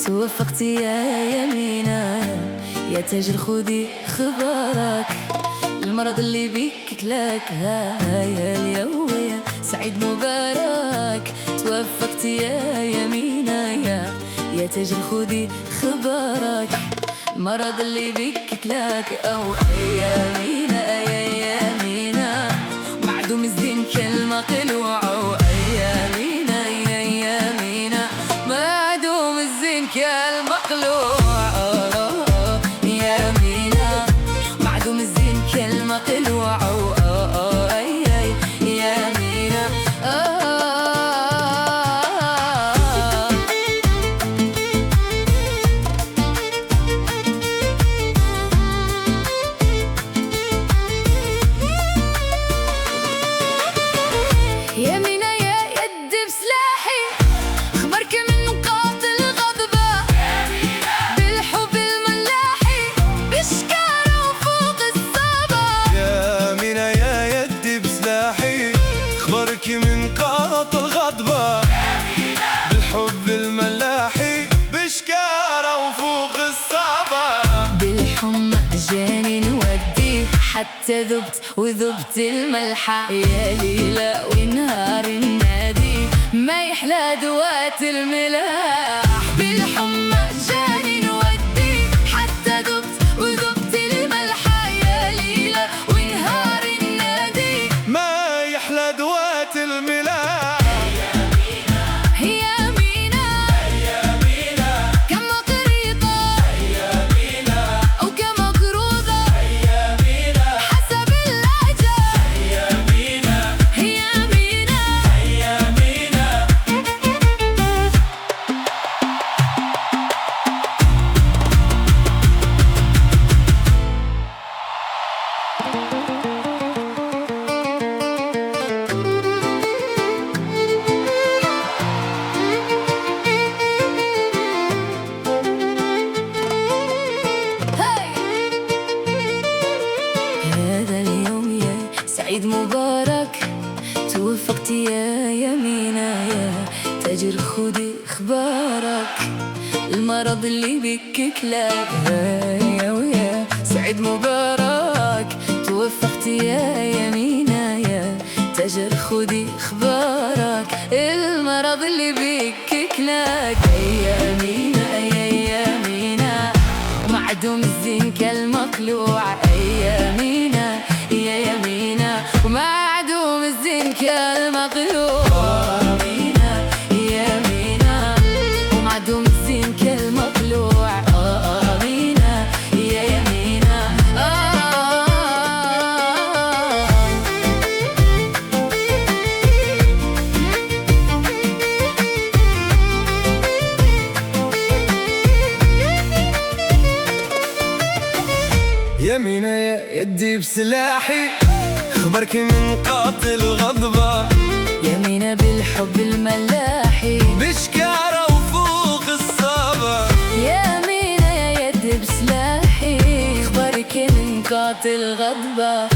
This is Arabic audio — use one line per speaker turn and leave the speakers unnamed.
توفقتي يا يمينة، يا تاجر خدي خبرك. المرض اللي بيك كلاك يا اليوم سعيد مبارك. توفقتي يا يمينة، يا تاجر خدي خبرك. المرض اللي بيك كلاك أو يمينة يا يمينة، معدوم الزين كلمة قلوعة. يمينة يا يمينة، معدوم الزين كلمة قلوعة. يمينة معدوم الزين كلمة قلوعة. يمينة يا يد بسلاحي، خبرك من قاتل غضبة. بالحب الملاحي بشكارة وفوق الصابة.
يمينة يا يد بسلاحي، خبرك من قاتل غضبة. بالحب الملاحي بشكارة وفوق الصابة.
بالحمى جاني نودي، حتى ذبت وذبت الملحة. يا ليلة ونهار النادي، ما يحلى دوات الملاح. بالحمى جاني نودي، حتى ذبت وذبت الملحة. يا ليلة ونهار النادي،
ما يحلى دوات الملاح.
هذا اليوم يا سعيد مبارك. توفقتي يا يمينة، يا تاجر خدي خبارك. المرض اللي بك كلاك يا سعيد مبارك. توفقتي يا يمينة، يا تاجر خدي خبارك. المرض اللي بك كلاك يا يمينة يا يمينة، معدوم الزين كالمقلوع. يمينة يا يمينة، ومعدوم الزين كالمقلوع. يمينة يا يمينة، ومعدوم الزين كالمقلوع. يمينة يا يمينة.
يمينة يا يدي بسلاحي، خبرك من قاتل غضبة.
يمينة بالحب الملاحي
بشكارة وفوق الصابة.
يمينة يا يد بسلاحي، خبرك من قاتل غضبة.